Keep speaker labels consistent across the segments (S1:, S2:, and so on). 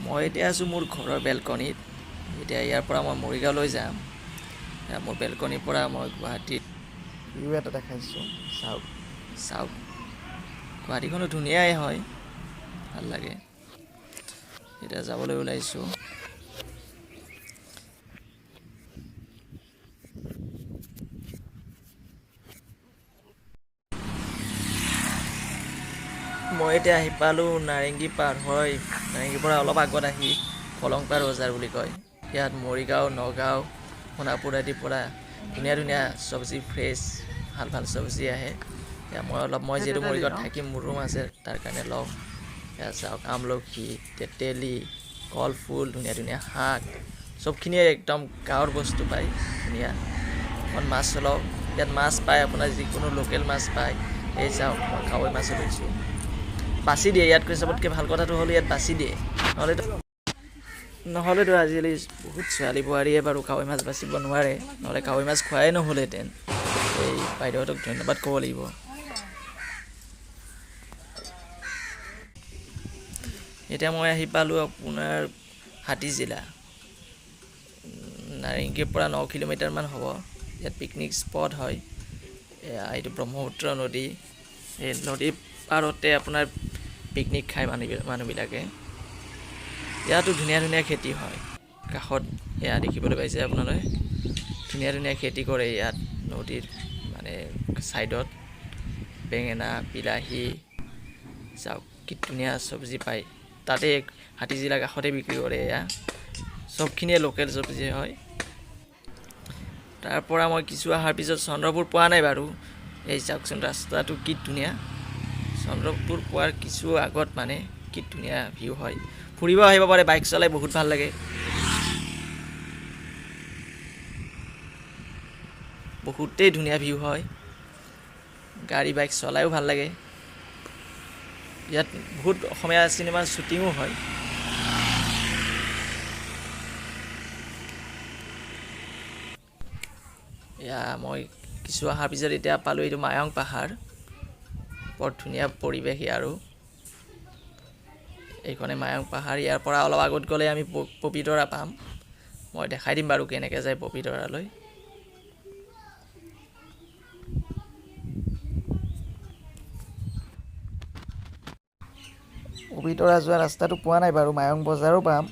S1: মই এতিয়া আছোঁ মোৰ ঘৰৰ বেলকনিত। এতিয়া ইয়াৰ পৰা মই মৰিগাঁওলৈ যাম। মোৰ বেলকনিৰ পৰা মই গুৱাহাটীত ভিউ এটা দেখাইছোঁ। চাওক গুৱাহাটীখনো ধুনীয়াই হয়, ভাল লাগে। এতিয়া যাবলৈ ওলাইছোঁ। মই এতিয়া আহি পালোঁ নাৰেংগী পাৰ হৈ। নাৰেংগীৰ পৰা অলপ আগত আহি কলংপাৰ বজাৰ বুলি কয়। ইয়াত মৰিগাঁও, নগাঁও, সোণাপুৰ আদিৰ পৰা ধুনীয়া ধুনীয়া চব্জি, ফ্ৰেছ ভাল ভাল চব্জি আহে। মই যিহেতু মৰিগাঁৱত থাকিম, মোৰ ৰুম আছে, তাৰ কাৰণে লওঁ। এয়া চাওক, আমলখি, তেতেলী, কলফুল, ধুনীয়া ধুনীয়া শাক, চবখিনিয়ে একদম গাঁৱৰ বস্তু পায়, ধুনীয়া। অকণ মাছ লওঁ, ইয়াত মাছ পায়, আপোনাৰ যিকোনো লোকেল মাছ পায়। এই চাওক, মই কাৱৈ মাছো লৈছোঁ। বাছি দিয়ে ইয়াতকৈ, চবতকৈ ভাল কথাটো হ'ল ইয়াত বাছি দিয়ে। নহ'লেতো আজিকালি বহুত ছোৱালী বোৱাৰীয়ে বাৰু কাৱৈ মাছ বাচিব নোৱাৰে, নহ'লে কাৱৈ মাছ খোৱাই নহ'লহেঁতেন। এই বাইদেউহঁতক ধন্যবাদ ক'ব লাগিব। এতিয়া মই আহি পালোঁ আপোনাৰ হাতীজিলা। নাৰেংগীৰ পৰা 9 কিলোমিটাৰমান হ'ব। ইয়াত পিকনিক স্পট হয়। এইটো ব্ৰহ্মপুত্ৰ নদী। এই নদীৰ পাৰতে আপোনাৰ পিকনিক খায় মানুহবিলাকে। ইয়াতো ধুনীয়া ধুনীয়া খেতি হয়। কাষত এয়া দেখিবলৈ পাইছে আপোনালোকে, ধুনীয়া ধুনীয়া খেতি কৰে ইয়াত নদীৰ মানে ছাইডত। বেঙেনা, বিলাহী, চাওক কি ধুনীয়া চব্জি পায়। তাতে হাতীজিলাৰ কাষতে বিক্ৰী কৰে। এয়া চবখিনিয়ে লোকেল চব্জি হয়। তাৰ পৰা মই কিছু অহাৰ পিছত চন্দ্ৰপুৰ পোৱা নাই বাৰু। এই চাওকচোন, ৰাস্তাটো কি ধুনীয়া। চন্দ্ৰপুৰ পোৱাৰ কিছু আগত মানে কি ধুনীয়া ভিউ হয়। ফুৰিব আহিব পাৰে, বাইক চলাই বহুত ভাল লাগে। বহুতেই ধুনীয়া ভিউ হয়, গাড়ী বাইক চলায়ো ভাল লাগে। ইয়াত বহুত অসমীয়া চিনেমাৰ শ্বুটিঙো হয়। এয়া মই কিছু অহাৰ পিছত এতিয়া পালোঁ এইটো মায়ং পাহাৰ। বৰ ধুনীয়া পৰিৱেশ আৰু এইখনে মায়ং পাহাৰ। ইয়াৰ পৰা অলপ আগত গ'লে আমি পবিতৰা পাম। মই দেখাই দিম বাৰু কেনেকৈ যায় পবিতৰালৈ। পবিতৰা যোৱা ৰাস্তাটো পোৱা নাই বাৰু, মায়ং বজাৰো পাম।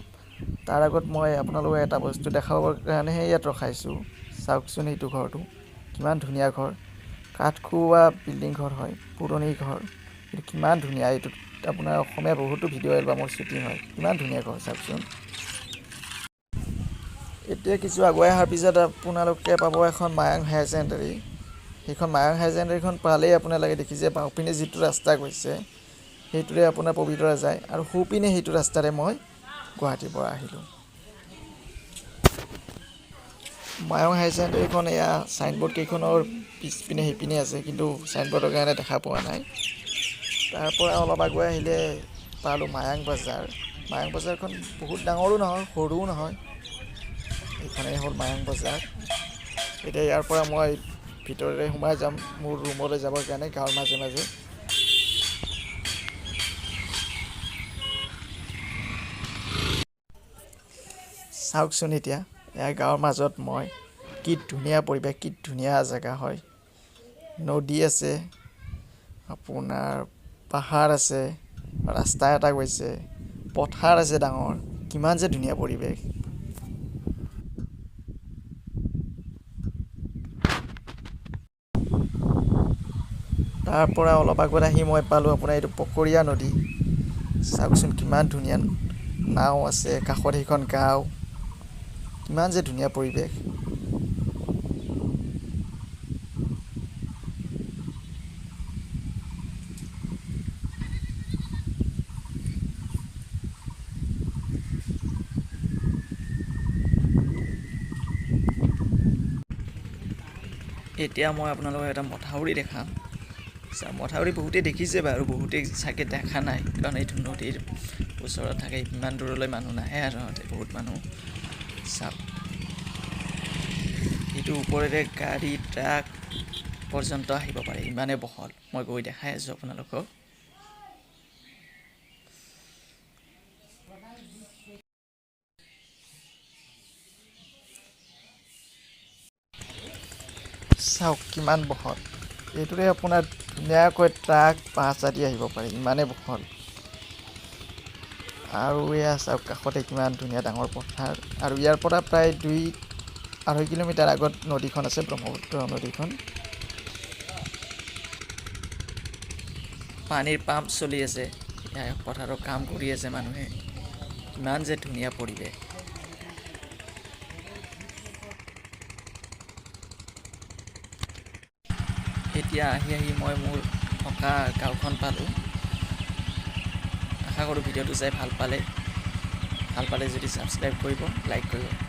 S1: তাৰ আগত মই আপোনালোকক এটা বস্তু দেখাবৰ কাৰণেহে ইয়াত ৰখাইছোঁ। চাওকচোন, এইটো ঘৰটো কিমান ধুনীয়া ঘৰ। কাঠ খোৱা বিল্ডিং ঘৰ হয়, পুৰণি ঘৰ, কিন্তু কিমান ধুনীয়া। এইটোত আপোনাৰ অসমীয়া বহুতো ভিডিঅ' এলবামৰ শ্বুটিং হয়। কিমান ধুনীয়া ঘৰ চাওকচোন। এতিয়া কিছু আগুৱাই অহাৰ পিছত আপোনালোকে পাব এখন মায়ং হায়াৰ ছেকেণ্ডেৰী। সেইখন মায়ং হায়াৰ ছেকেণ্ডেৰীখন পালেই আপোনালোকে দেখিছে, বাওঁপিনে যিটো ৰাস্তা গৈছে সেইটোৰে আপোনাৰ পবিতৰা যায়, আৰু সোঁপিনে সেইটো ৰাস্তাৰে মই গুৱাহাটীৰ পৰা আহিলোঁ। মায়ং হায়াৰ ছেকেণ্ডেৰীখন এয়া ছাইনবোৰ্ড কেইখনৰ পিছপিনে সিপিনে আছে, কিন্তু ছাইনবোৰ্ডৰ কাৰণে দেখা পোৱা নাই। তাৰ পৰা অলপ আগুৱাই আহিলে পালোঁ মায়ং বজাৰ। মায়ং বজাৰখন বহুত ডাঙৰো নহয়, সৰুও নহয়। এইখনেই হ'ল মায়ং বজাৰ। এতিয়া ইয়াৰ পৰা মই ভিতৰলৈ সোমাই যাম মোৰ ৰুমলৈ যাবৰ কাৰণে, গাঁৱৰ মাজে মাজে। চাওকচোন, এতিয়া এয়া গাঁৱৰ মাজত মই, কি ধুনীয়া পৰিৱেশ, কি ধুনীয়া জেগা হয়। নদী আছে, আপোনাৰ পাহাৰ আছে, ৰাস্তা এটা গৈছে, পথাৰ আছে ডাঙৰ, কিমান যে ধুনীয়া পৰিৱেশ। তাৰ পৰা অলপ আগত আহি মই পালোঁ আপোনাৰ এইটো পকৰীয়া নদী। চাওকচোন কিমান ধুনীয়া, নাও আছে কাষত, সেইখন গাঁও, কিমান যে ধুনীয়া পৰিৱেশ। এতিয়া মই আপোনালোকক এটা মথাউৰি দেখাম। মথাউৰি বহুতেই দেখিছে বাৰু, বহুতেই চাগে দেখা নাই, কাৰণ এইটো নদীৰ ওচৰত থাকে। ইমান দূৰলৈ মানুহ নাহে সাধাৰণতে, বহুত মানুহ। চাওক, এইটো ওপৰেৰে গাড়ী, ট্ৰাক পৰ্যন্ত আহিব পাৰে, ইমানেই বহল। মই গৈ দেখাই আছোঁ আপোনালোকক।
S2: চাওক কিমান বহল। এইটোৰে আপোনাৰ ধুনীয়াকৈ ট্ৰাক বাছ আদি আহিব পাৰে, ইমানেই বহল। আৰু এয়া চাওক কাষতে কিমান ধুনীয়া ডাঙৰ পথাৰ, আৰু ইয়াৰ পৰা প্ৰায় 2-2.5 কিলোমিটাৰ আগত নদীখন আছে, ব্ৰহ্মপুত্ৰ নদীখন।
S1: পানীৰ পাম্প চলি আছে, পথাৰত কাম কৰি আছে মানুহে। ইমান যে ধুনীয়া পৰিৱেশ। এতিয়া আহি মই মোৰ থকা গাঁওখন পালোঁ। আশা কৰোঁ ভিডিঅ'টো চাই ভাল পালে যদি ছাবস্ক্ৰাইব কৰিব, লাইক কৰিব।